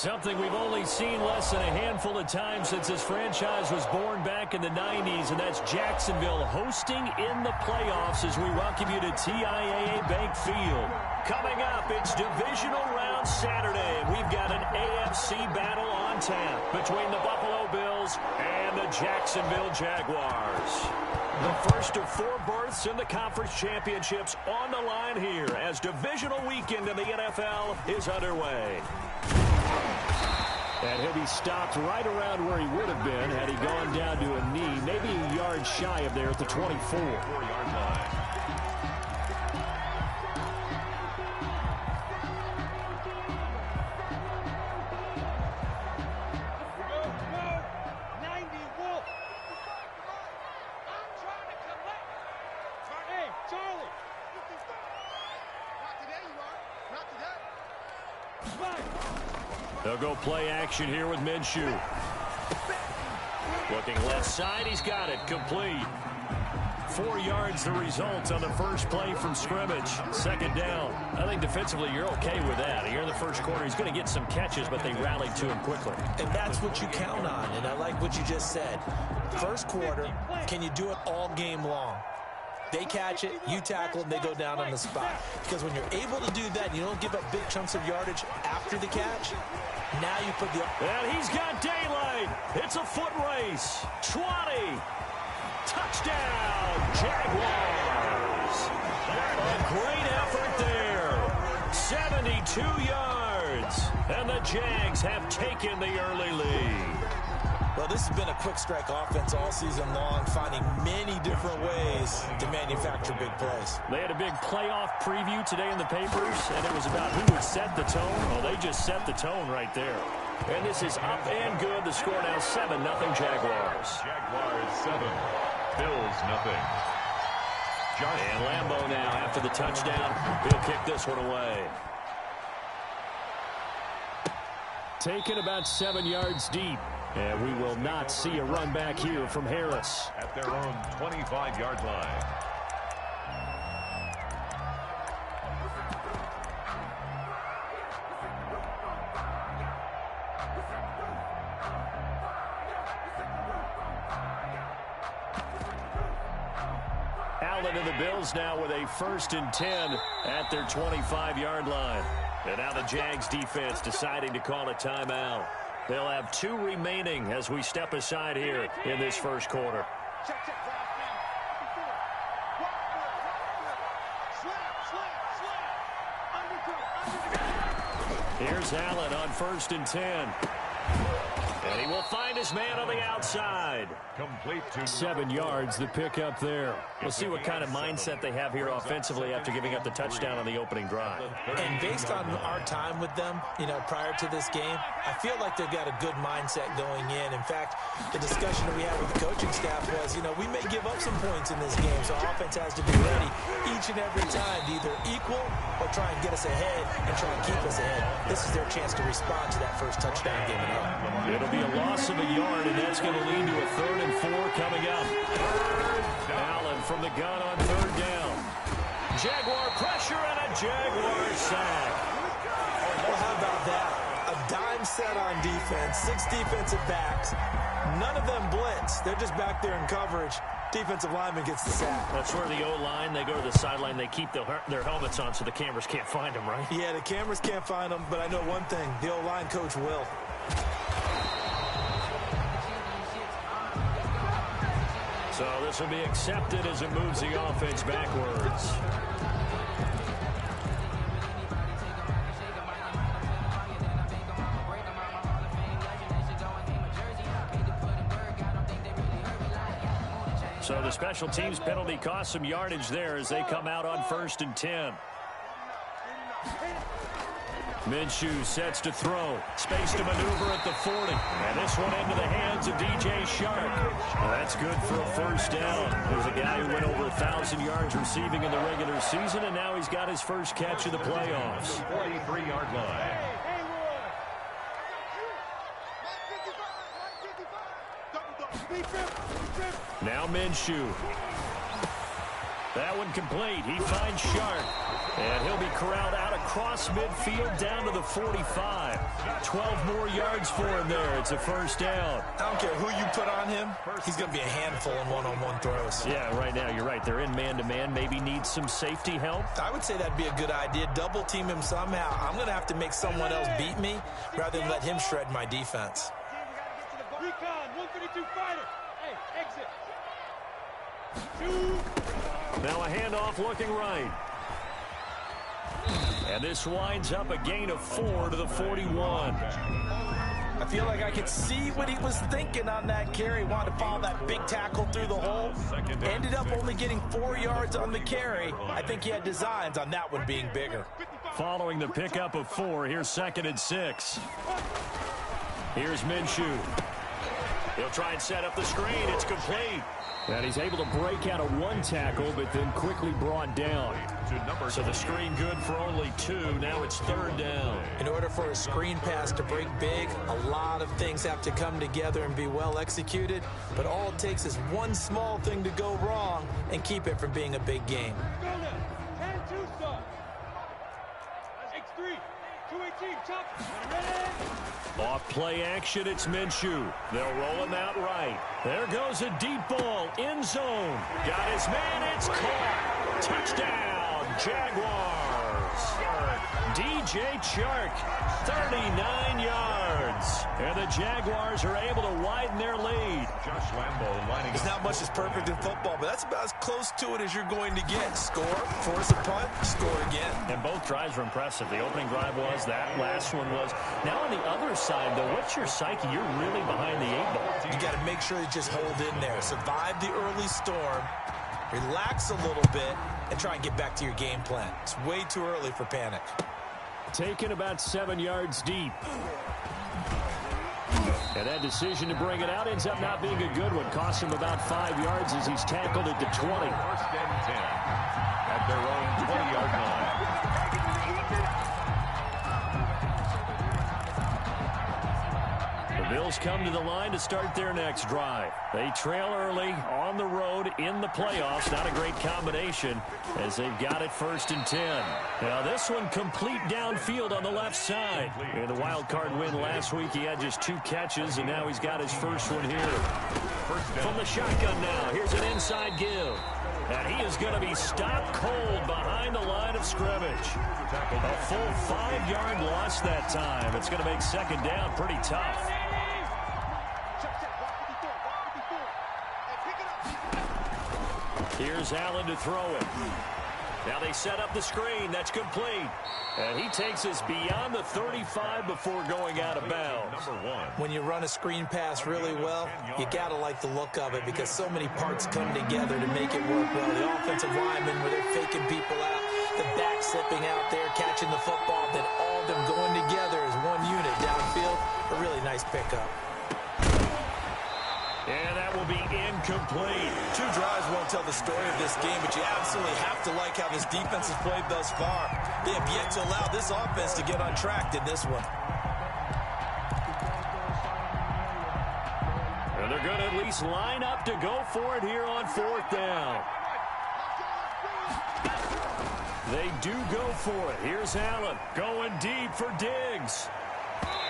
Something we've only seen less than a handful of times since this franchise was born back in the 90s, and that's Jacksonville hosting in the playoffs as we welcome you to TIAA Bank Field. Coming up, it's Divisional Round Saturday, and we've got an AFC battle on tap between the Buffalo Bills and the Jacksonville Jaguars. The first of 4 berths in the conference championships on the line here as divisional weekend in the NFL is underway. And he'll be stopped right around where he would have been had he gone down to a knee, maybe a yard shy of there at the 24-yard line. They'll go play action here with Minshew. Looking left side, he's got it, complete. 4 yards the result on the first play from scrimmage. Second down. I think defensively you're okay with that. Here in the first quarter, he's going to get some catches, but they rallied to him quickly. And that's what you count on, and I like what you just said. First quarter, can you do it all game long? They catch it, you tackle, and they go down on the spot. Because when you're able to do that, and you don't give up big chunks of yardage after the catch, now you put the... And he's got daylight. It's a foot race. 20. Touchdown, Jaguars. A great effort there. 72 yards. And the Jags have taken the early lead. Well, this has been a quick strike offense all season long, finding many different ways to manufacture big plays. They had a big playoff preview today in the papers, and it was about who would set the tone. Well, they just set the tone right there. And this is up and good. The score now 7-0 Jaguars. Jaguars 7, Bills 0. And Lambeau now after the touchdown. He'll kick this one away. Taken about 7 yards deep. And we will not see a run back here from Harris. At their own 25-yard line. Allen and the Bills now with a 1st and 10 at their 25-yard line. And now the Jags defense deciding to call a timeout. They'll have 2 remaining as we step aside here in this first quarter. Here's Allen on 1st and 10. And he will find his man on the outside. Complete to 7 yards, the pickup there. We'll see what kind of mindset they have here offensively after giving up the touchdown on the opening drive. And based on our time with them, prior to this game, I feel like they've got a good mindset going in. In fact, the discussion that we had with the coaching staff was, we may give up some points in this game, so our offense has to be ready each and every time to either equal or try and get us ahead and try and keep us ahead. This is their chance to respond to that first touchdown given up. It'll be a loss of a yard, and that's going to lead to a 3rd and 4 coming up. Allen from the gun on 3rd down. Jaguar pressure and a Jaguar sack. Well, how about that? A dime set on defense, 6 defensive backs. None of them blitz. They're just back there in coverage. Defensive lineman gets the sack. That's where the O-line, they go to the sideline, they keep their helmets on so the cameras can't find them, right? Yeah, the cameras can't find them, but I know one thing. The O-line coach will. So this will be accepted as it moves the offense backwards. So the special teams penalty cost some yardage there as they come out on 1st and 10. Minshew sets to throw. Space to maneuver at the 40. And this one into the hands of DJ Shark. Well, that's good for a 1st down. There's a guy who went over 1,000 yards receiving in the regular season, and now he's got his first catch of the playoffs. 43-yard line. Now Minshew. That one complete. He finds Sharp. And he'll be corralled out across midfield down to the 45. 12 more yards for him there. It's a first down. I don't care who you put on him. He's going to be a handful in one-on-one throws. Yeah, right now you're right. They're in man-to-man. Maybe needs some safety help. I would say that'd be a good idea. Double team him somehow. I'm going to have to make someone else beat me rather than let him shred my defense. Recon, 152 fighter. Hey, exit. Now a handoff looking right. And this winds up a gain of 4 to the 41. I feel like I could see what he was thinking on that carry. Wanted to follow that big tackle through the hole. Ended up only getting 4 yards on the carry. I think he had designs on that one being bigger. Following the pickup of 4, here's 2nd and 6. Here's Minshew. He'll try and set up the screen. It's complete. And he's able to break out of 1 tackle, but then quickly brought down. So the screen good for only 2. Now it's 3rd down. In order for a screen pass to break big, a lot of things have to come together and be well executed. But all it takes is one small thing to go wrong and keep it from being a big game. Go now. 10-2 start. X3, 218, chop. Off play action, it's Minshew. They'll roll him out right. There goes a deep ball, end zone. Got his man, it's caught. Touchdown, Jaguars. DJ Chark, 39 yards. And the Jaguars are able to widen their lead. Josh Lambo lining There's not much that's perfect in football, but that's about as close to it as you're going to get. Score, force a punt, score again. And both drives were impressive. The opening drive was, that last one was. Now on the other side, though, what's your psyche? You're really behind the 8 ball. You got to make sure you just hold in there. Survive the early storm, relax a little bit, and try and get back to your game plan. It's way too early for panic. Taken about 7 yards deep. And that decision to bring it out ends up not being a good one. Cost him about 5 yards as he's tackled at the 20. 1st and 10 at their own 20-yard line. The Bills come to the line to start their next drive. They trail early on the road in the playoffs. Not a great combination as they've got it 1st and 10. Now this one complete downfield on the left side. In the wild card win last week, he had just 2 catches, and now he's got his first one here. From the shotgun now, here's an inside give. And he is going to be stopped cold behind the line of scrimmage. A full 5-yard loss that time. It's going to make 2nd down pretty tough. Here's Allen to throw it. Now they set up the screen. That's complete. And he takes us beyond the 35 before going out of bounds. When you run a screen pass really well, you got to like the look of it because so many parts come together to make it work well. The offensive linemen, where they're faking people out, the back slipping out there, catching the football, then all of them going together as one unit downfield. A really nice pickup. And that will be incomplete. 2 drives won't tell the story of this game, but you absolutely have to like how this defense has played thus far. They have yet to allow this offense to get on track in this one. And they're going to at least line up to go for it here on 4th down. They do go for it. Here's Allen going deep for Diggs.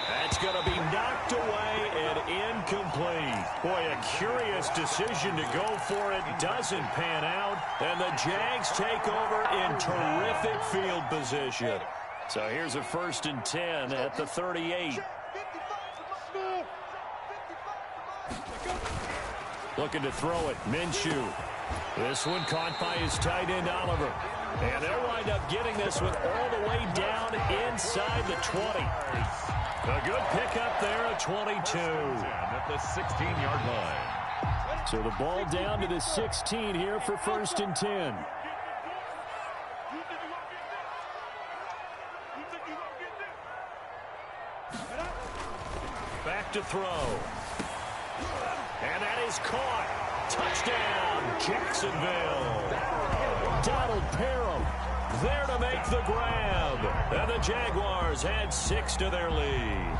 That's going to be knocked away and incomplete. Boy, a curious decision to go for it. Doesn't pan out. And the Jags take over in terrific field position. So here's a 1st and 10 at the 38. Looking to throw it. Minshew. This one caught by his tight end, Oliver. And they'll wind up getting this one all the way down inside the 20. A good pickup there at 22. At the 16-yard line. So the ball down to the 16 here for 1st and 10. Back to throw. And that is caught. Touchdown, Jacksonville. Donald Parham there to make the grab. And the Jaguars add 6 to their lead.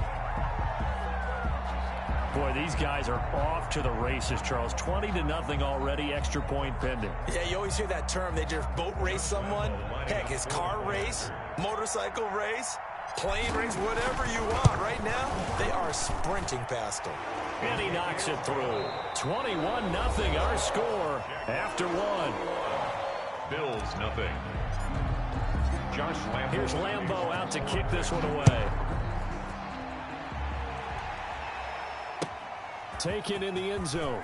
Boy, these guys are off to the races, Charles. 20-0 already, extra point pending. Yeah, you always hear that term. They just boat race someone. Heck, it's car race, motorcycle race, plane race, whatever you want. Right now, they are sprinting past them. And he knocks it through. 21-0 our score after one. Bills, nothing. Josh Lambo. Here's Lambo out to kick this one away. Taken in the end zone.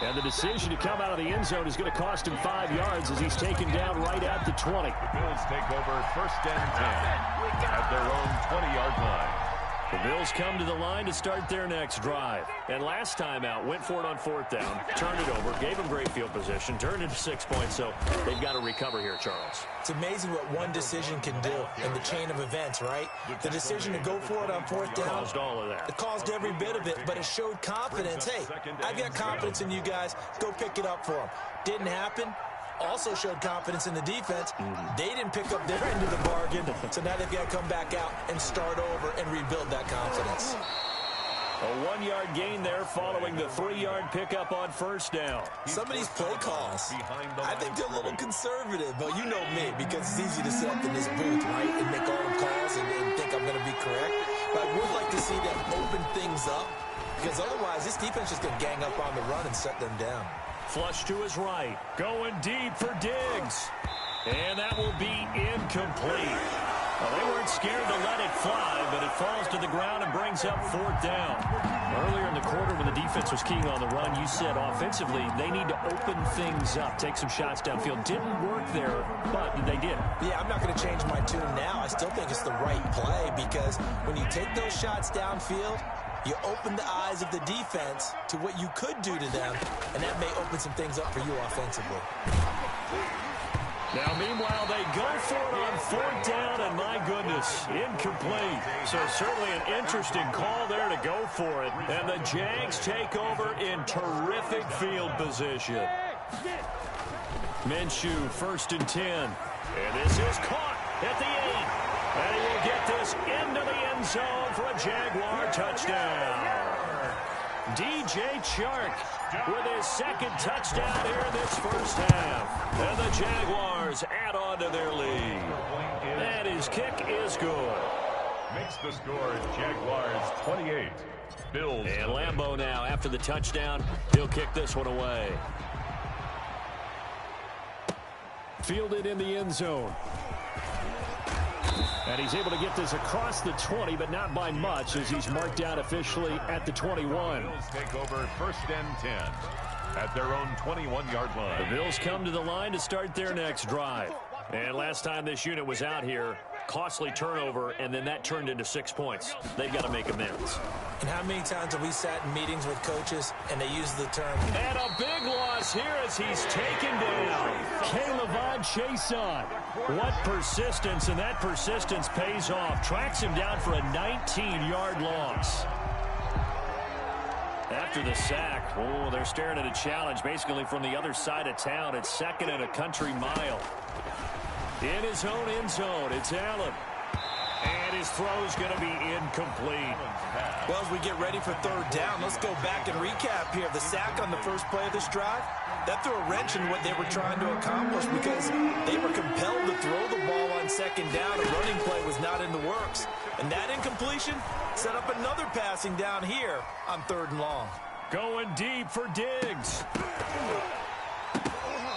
And the decision to come out of the end zone is going to cost him 5 yards as he's taken down right at the 20. The Bills take over 1st and 10 at their own 20-yard line. The Bills come to the line to start their next drive. And last time out, went for it on 4th down, turned it over, gave them great field position, turned it to 6 points, so they've got to recover here, Charles. It's amazing what one decision can do in the chain of events, right? The decision to go for it on 4th down. Caused all of that. It caused every bit of it, but it showed confidence. Hey, I've got confidence in you guys. Go pick it up for them. Didn't happen. Also showed confidence in the defense. They didn't pick up their end of the bargain, so now they've got to come back out and start over and rebuild that confidence. A 1-yard gain there following the 3-yard pickup on 1st down. Some of these play calls, I think they're a little conservative. But you know me, because it's easy to sit up in this booth, right, and make all the calls and think I'm going to be correct. But I would like to see them open things up, because otherwise this defense is going to gang up on the run and set them down. Flush to his right. Going deep for Diggs. And that will be incomplete. Well, they weren't scared to let it fly, but it falls to the ground and brings up 4th down. Earlier in the quarter when the defense was keying on the run, you said offensively they need to open things up, take some shots downfield. Didn't work there, but they did. Yeah, I'm not going to change my tune now. I still think it's the right play because when you take those shots downfield, you open the eyes of the defense to what you could do to them, and that may open some things up for you offensively. Now, meanwhile, they go for it on 4th down, and my goodness, incomplete. So certainly an interesting call there to go for it. And the Jags take over in terrific field position. Minshew, 1st and 10. And this is caught at the 8. And he will get this into the end zone for a Jaguar touchdown. DJ Chark with his 2nd touchdown here in this 1st half. And the Jaguars add on to their lead. And his kick is good. Makes the score Jaguars 28. Bills. And Lambo now after the touchdown. He'll kick this one away. Fielded in the end zone. And he's able to get this across the 20, but not by much as he's marked out officially at the 21. Bills take over 1st and 10 at their own 21-yard line. The Bills come to the line to start their next drive. And last time this unit was out here, costly turnover, and then that turned into 6 points. They've got to make amends. And how many times have we sat in meetings with coaches and they use the term? And a big loss here as he's taken down. Caleb Chason. What persistence, and that persistence pays off. Tracks him down for a 19-yard loss. After the sack, oh, they're staring at a challenge basically from the other side of town. It's 2nd and a country mile. In his own end zone, it's Allen. And his throw's going to be incomplete. Well, as we get ready for 3rd down, let's go back and recap here. The sack on the first play of this drive, that threw a wrench in what they were trying to accomplish because they were compelled to throw the ball on 2nd down. A running play was not in the works. And that incompletion set up another passing down here on 3rd and long. Going deep for Diggs.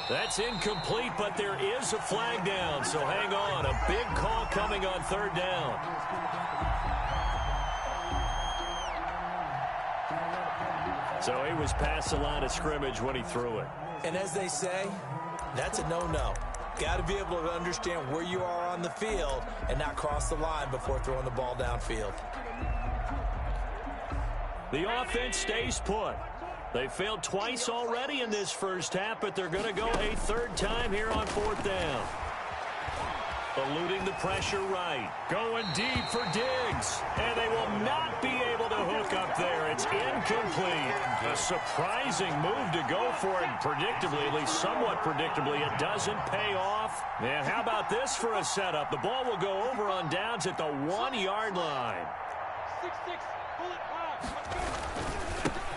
That's incomplete, but there is a flag down, so hang on. A big call coming on 3rd down. So he was past the line of scrimmage when he threw it. And as they say, that's a no-no. Got to be able to understand where you are on the field and not cross the line before throwing the ball downfield. The offense stays put. They failed twice already in this 1st half, but they're going to go a 3rd time here on 4th down. Eluding the pressure right. Going deep for Diggs. And they will not be able to hook up there. It's incomplete. A surprising move to go for it. Predictably, at least somewhat predictably, it doesn't pay off. And how about this for a setup? The ball will go over on downs at the 1-yard line. 6-6.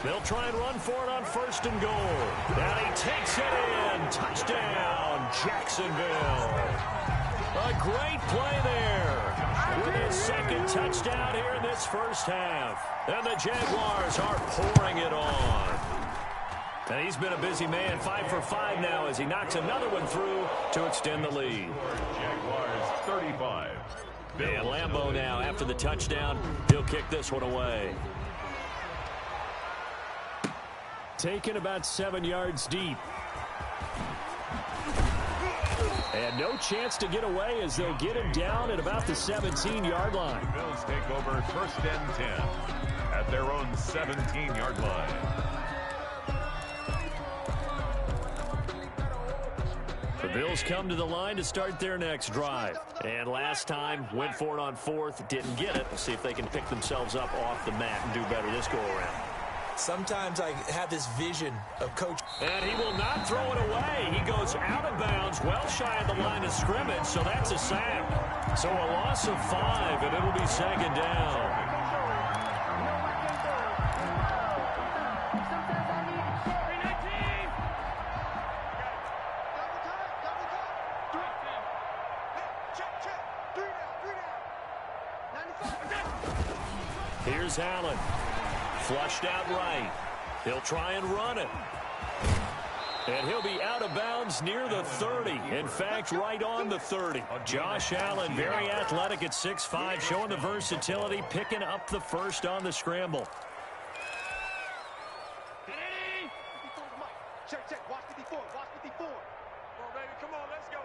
They'll try and run for it on 1st and goal. And he takes it in. Touchdown, Jacksonville. A great play there. With his 2nd touchdown here in this first half. And the Jaguars are pouring it on. And he's been a busy man, 5 for 5 now as he knocks another one through to extend the lead. Jaguars 35. And Lambeau now, after the touchdown, he'll kick this one away. Taken about 7 yards deep. And no chance to get away as they'll get him down at about the 17-yard line. The Bills take over 1st and 10 at their own 17-yard line. The Bills come to the line to start their next drive. And last time, went for it on 4th, didn't get it. We'll see if they can pick themselves up off the mat and do better this go-around. Sometimes I have this vision of Coach. And he will not throw it away. He goes out of bounds, well shy of the line of scrimmage, so that's a sack. So a loss of 5, and it'll be 2nd down. Here's Allen. Flushed out right. He'll try and run it. And he'll be out of bounds near the 30. In fact, right on the 30. Josh Allen, very athletic at 6'5", showing the versatility, picking up the 1st on the scramble. Check, check. Watch 54. Watch 54. Come on, baby. Come on, let's go.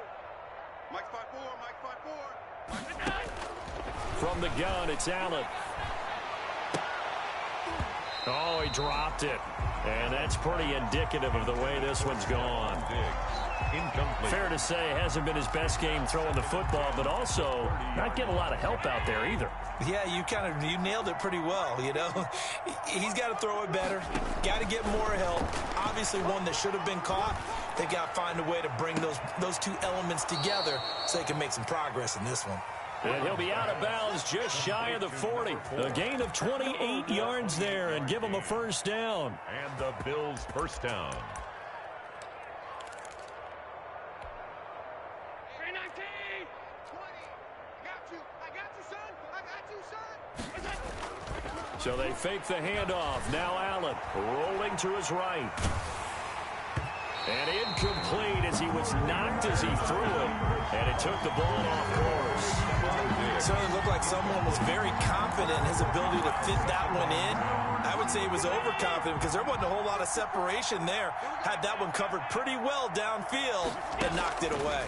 Mike 5-4. Mike 5-4. From the gun, it's Allen. Oh, he dropped it. And that's pretty indicative of the way this one's gone. Incomplete. Fair to say, hasn't been his best game throwing the football, but also not getting a lot of help out there either. Yeah, you nailed it pretty well, you know. He's got to throw it better. Got to get more help. Obviously one that should have been caught. They got to find a way to bring those two elements together so they can make some progress in this one. And he'll be out of bounds just shy of the 40. A gain of 28 yards there and give him a 1st down. And the Bills' 1st down. 19, 20. I got you, son. I got you, son. So they fake the handoff. Now Allen rolling to his right. And incomplete as he was knocked as he threw it. And it took the ball off course. It certainly looked like someone was very confident in his ability to fit that one in. I would say he was overconfident because there wasn't a whole lot of separation there. Had that one covered pretty well downfield and knocked it away.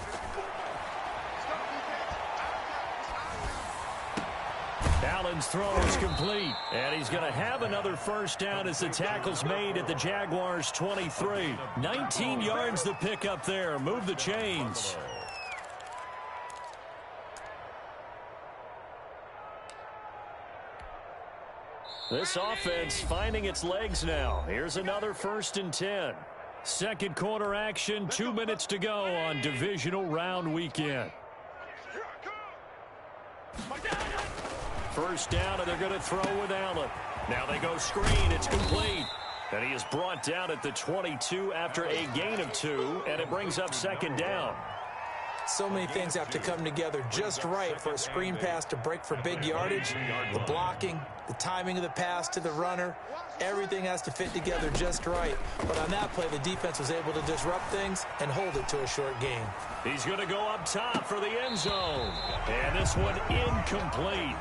Allen's throw is complete. And he's going to have another 1st down as the tackle's made at the Jaguars' 23. 19 yards to pick up there. Move the chains. This offense finding its legs now. Here's another 1st and 10. 2nd quarter action, 2 minutes to go on divisional round weekend. 1st down, and they're going to throw with Allen. Now they go screen. It's complete. And he is brought down at the 22 after a gain of 2, and it brings up 2nd down. So many things have to come together just right for a screen pass to break for big yardage. The blocking, the timing of the pass to the runner, everything has to fit together just right. But on that play, the defense was able to disrupt things and hold it to a short game. He's going to go up top for the end zone. And this one incomplete.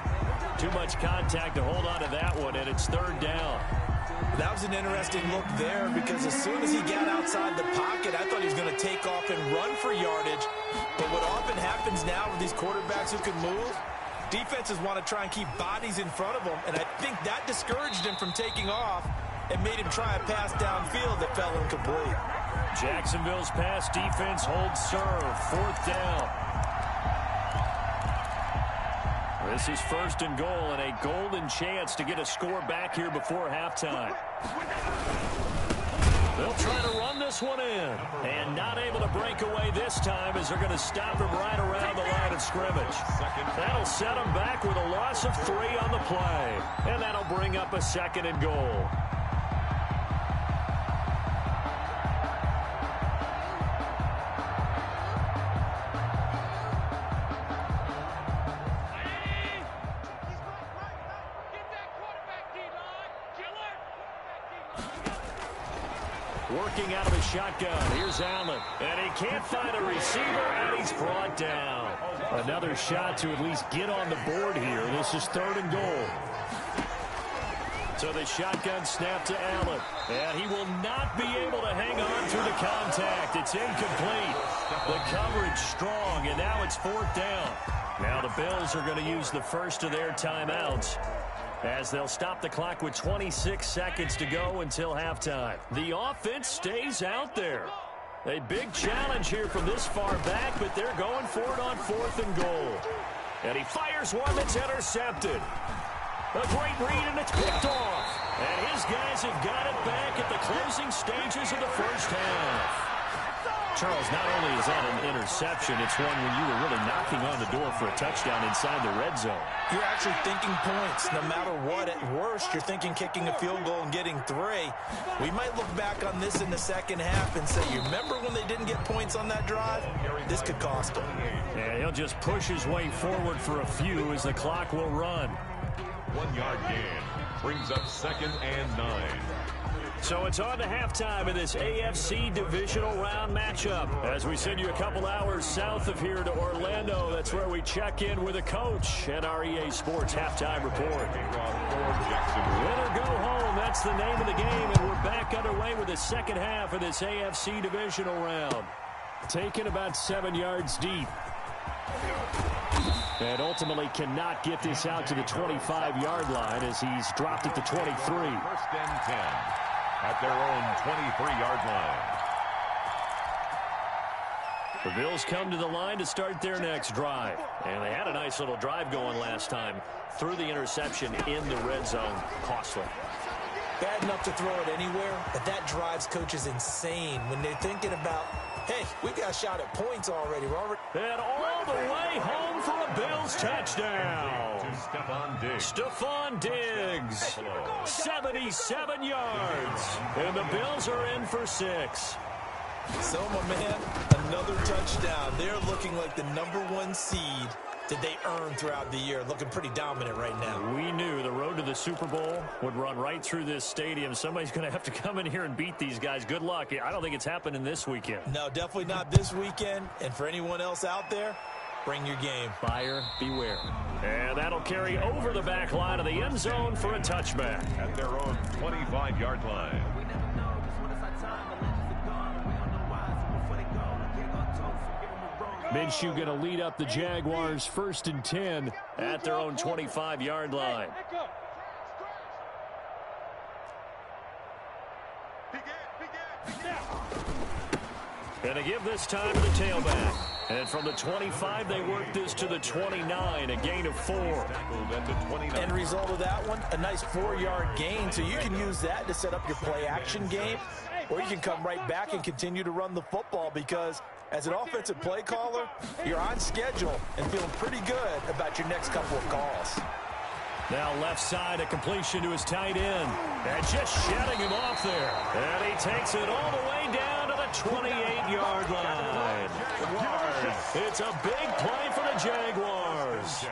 Too much contact to hold on to that one, and it's 3rd down. That was an interesting look there because as soon as he got outside the pocket, I thought he was going to take off and run for yardage. But what often happens now with these quarterbacks who can move, defenses want to try and keep bodies in front of them, and I think that discouraged him from taking off and made him try a pass downfield that fell incomplete. Jacksonville's pass defense holds serve. 4th down. This is 1st and goal and a golden chance to get a score back here before halftime. They'll try to run this one in. And not able to break away this time as they're going to stop him right around the line of scrimmage. That'll set him back with a loss of 3 on the play. And that'll bring up a 2nd and goal. Working out of a shotgun. Here's Allen. And he can't find a receiver, and he's brought down. Another shot to at least get on the board here. This is 3rd and goal. So the shotgun snap to Allen. And he will not be able to hang on through the contact. It's incomplete. The coverage strong, and now it's 4th down. Now the Bills are going to use the first of their timeouts, as they'll stop the clock with 26 seconds to go until halftime. The offense stays out there. A big challenge here from this far back, but they're going for it on 4th and goal. And he fires one that's intercepted. A great read, and it's picked off. And his guys have got it back at the closing stages of the first half. Charles, not only is that an interception, it's one when you were really knocking on the door for a touchdown inside the red zone. You're actually thinking points. No matter what, at worst, you're thinking kicking a field goal and getting 3. We might look back on this in the second half and say, you remember when they didn't get points on that drive? This could cost them. Yeah, he'll just push his way forward for a few as the clock will run. 1-yard gain brings up 2nd and 9. So it's on to halftime in this AFC divisional round matchup. As we send you a couple hours south of here to Orlando, that's where we check in with a coach at our EA Sports halftime report. Win or go home, that's the name of the game, and we're back underway with the second half of this AFC divisional round. Taken about 7 yards deep. And ultimately cannot get this out to the 25-yard line as he's dropped at the 23. 1st and 10 at their own 23-yard line. The Bills come to the line to start their next drive. And they had a nice little drive going last time. Through the interception in the red zone. Costly. Bad enough to throw it anywhere, but that drives coaches insane when they're thinking about, hey, we got a shot at points already. And all the way home for a Bills touchdown. Stephon Diggs. 77 yards. And the Bills are in for 6. So, my man, another touchdown. They're looking like the #1 seed that they earned throughout the year. Looking pretty dominant right now. We knew the road to the Super Bowl would run right through this stadium. Somebody's going to have to come in here and beat these guys. Good luck. I don't think it's happening this weekend. No, definitely not this weekend. And for anyone else out there, bring your game. Buyer beware. And that'll carry over the back line of the end zone for a touchback. At their own 25-yard line. Minshew going to lead up the Jaguars 1st and 10 at their own 25-yard line. Going to give this time to the tailback. And from the 25, they work this to the 29, a gain of 4. End result of that one, a nice 4-yard gain. So you can use that to set up your play-action game, or you can come right back and continue to run the football because as an offensive play caller, you're on schedule and feeling pretty good about your next couple of calls. Now left side, a completion to his tight end. And just shutting him off there. And he takes it all the way down to the 28-yard line. It's a big play for the Jaguars.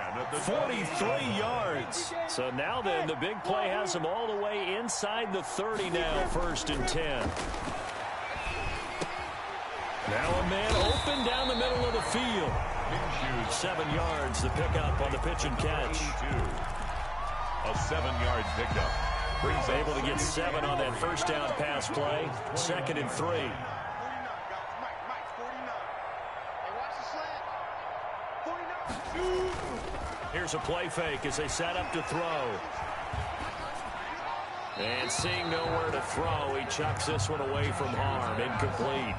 43 yards. So now then, the big play has them all the way inside the 30 now, 1st and 10. Now a man open down the middle of the field. 7 yards, the pickup on the pitch and catch. A 7-yard pickup. He's able to get 7 on that first down pass play. 2nd and 3. Here's a play fake as they set up to throw. And seeing nowhere to throw, he chucks this one away from harm. Incomplete.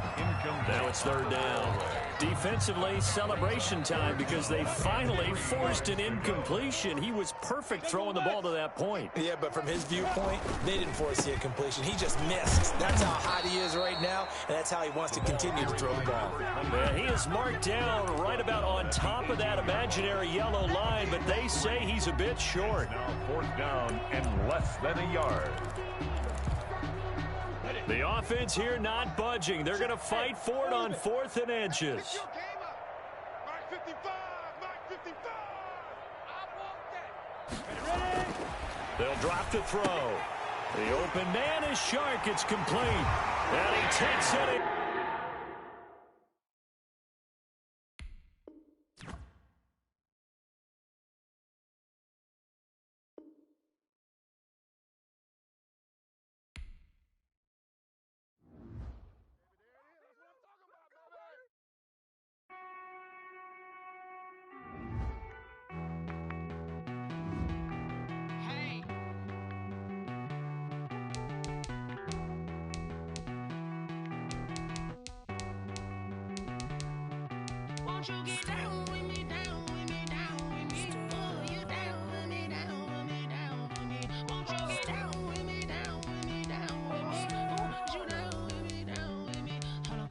Now it's 3rd down. Defensively, celebration time because they finally forced an incompletion. He was perfect throwing the ball to that point. Yeah, but from his viewpoint, they didn't force the incompletion. He just missed. That's how hot he is right now, and that's how he wants to continue to throw the ball. Yeah, he is marked down right about on top of that imaginary yellow line, but they say he's a bit short. Now fourth down and less than a yard. The offense here not budging. They're going to fight for it on 4th and inches. Mark 55, Mark 55. I want that. Ready? They'll drop to throw. The open man is Shark. It's complete. And he takes it. Won't you get down with me, down with me, down with me? Oh, you down with me, down with me, down with me. Won't you get down with me, down with me, down with me? Oh, you down with me, down with me? Hold on.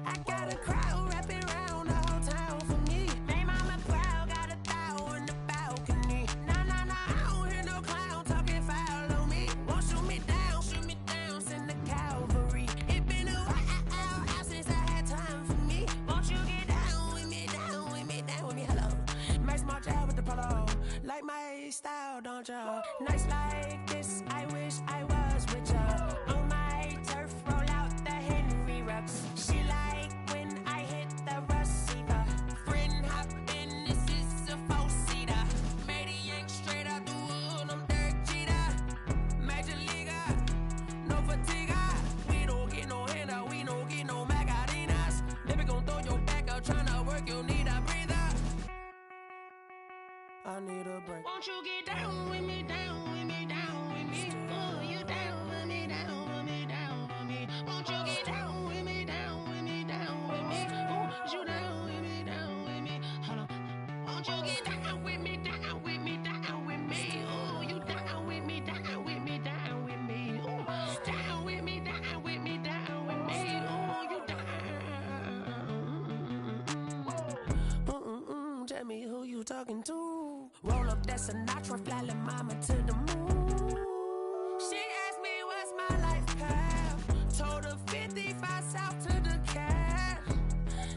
I got a crowd wrapping around the whole town for me. May mama proud, got a thou on the balcony. Nah, nah, nah, I don't hear no clown talking foul on me. Won't shoot me down, send the cavalry. It been a while since I had time for me. Won't you get down with me, down with me, down with me? Hello. Max March out with the polo. Like my style, don't ya? Nights like this, I wish I was with ya. On my turf, roll out the Henry Rux. She like when I hit the receiver. Friend hop in, this is a four-seater. Made a yank straight out the wood, I'm Derek Jeter. Major leaguer, no fatigue. We don't get no handout, we don't get no Macarinas. Never gon' throw your back out, tryna work, you need a breather. I need a break. Won't you get down with me, down with me, down with me? Oh, you down with me, down with me, down with me? Won't you get down with me, down with me, down with me? Oh, you down with me, down with me? Hold on. Won't you get down with me, down with me, down with me? Oh, you down with me, down with me, down with me? Oh, down with me, down with me, down with me? Oh, you down. Tell me who you talking to. Roll up that Sinatra, fly la mama to the moon. She asked me what's my life path. Told her 55 south to the cat.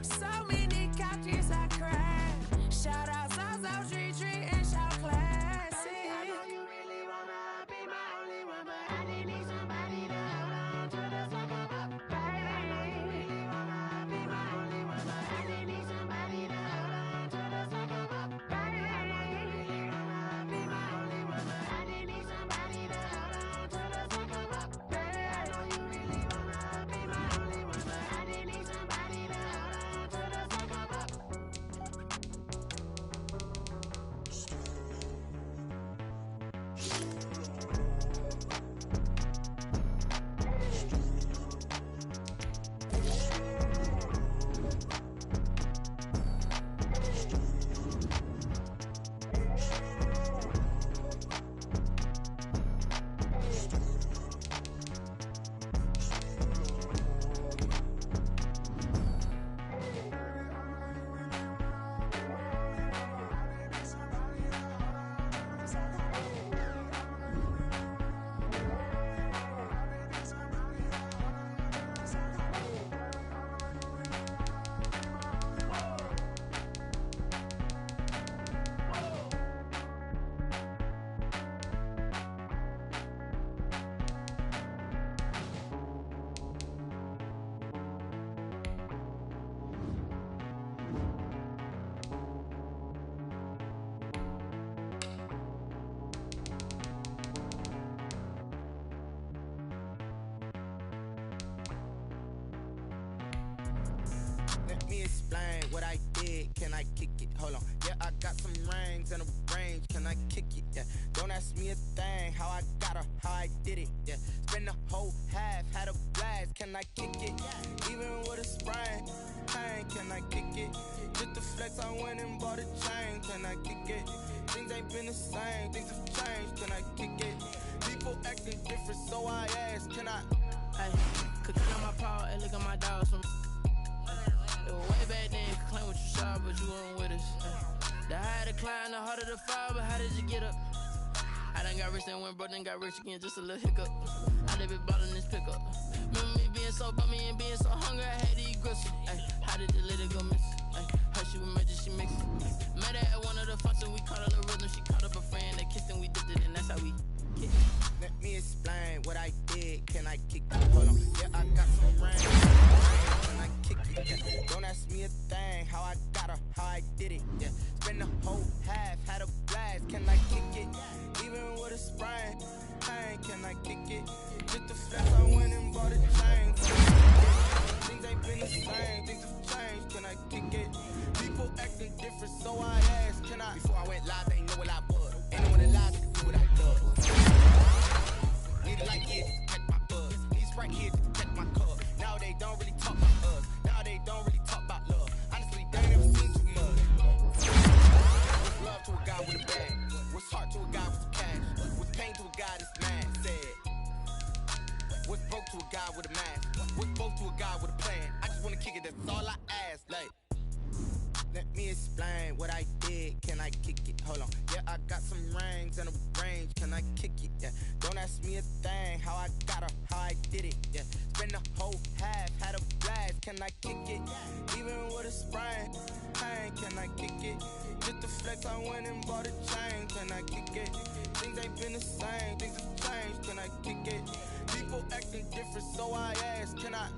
So many couches I cried. Shout out South Street and shout classy. I know you really wanna be my only one, but I didn't need somebody to hold on to the sucker up, baby. I know you really wanna be my only one, but I didn't need somebody to hold on to the sucker up, baby. I know you really wanna be my only one, but I didn't need somebody to hold on to the sucker up, baby. I know you really wanna be my only one, but I didn't need somebody to hold on to the sucker up. Let me explain what I did. Can I kick it? Hold on. Yeah, I got some rings and a range. Can I kick it? Yeah. Don't ask me a thing. How I got her, how I did it. Yeah. Spend the whole half, had a blast. Can I kick it? Even with a sprain, pain. Can I kick it? it? Just to flex, I went and bought a chain. Can I kick it? Things ain't been the same, things have changed. Can I kick it? People acting different, so I ask, can I? Hey, could clean on my paw and look at my dogs from. It was way back then, could claim what you saw, but you weren't with us. The higher the climb, the harder the fall, but how did you get up? I done got rich and went broke, then got rich again, just a little hiccup. I done been ballin' this pickup. Remember me being so bummy and being so hungry, I had to eat gristle. Ay, how did the lady go miss? Ay, her she was magic, she mixed. Met her at one of the functions, we caught her the rhythm, she caught up a friend, they kissed and we dipped it, and that's how we kicked. Let me explain what I did. Can I kick it? Hold on. Yeah, I got some rain. Can I kick it? Yeah. Don't ask me a thing. How I got her, how I did it. Yeah. Spend the whole half, had a blast. Can I kick it? Even with a sprain. Pain, can I kick it? Just the flex, I went and bought a chain. Things ain't been the same. Things have changed. Can I kick it? People acting different, so I asked, can I? Before I went live, they ain't know what I was. Ain't no one alive that could do what I do. Need it like it to protect my buzz. These right here to protect my cup. Now they don't really talk about us. Now they don't really talk about love. Honestly, they ain't never seen too much. What's love to a guy with a bag? What's heart to a guy with some cash? What's pain to a guy that's mad? Said. What's broke to a guy with a mask? What's broke to a guy with a plan? I just wanna kick it, that's all I ask. Like, let me explain what I did. Can I kick it? Hold on. Yeah, I got some rings and a range. Can I kick it? Yeah. Don't ask me a thing. How I got her, how I did it. Yeah. Spend the whole half, had a blast. Can I kick it? Even with a sprain. Pain, can I kick it? Just to flex, I went and bought a chain. Can I kick it? Things ain't been the same. Things have changed. Can I kick it? People acting different, so I ask, can I?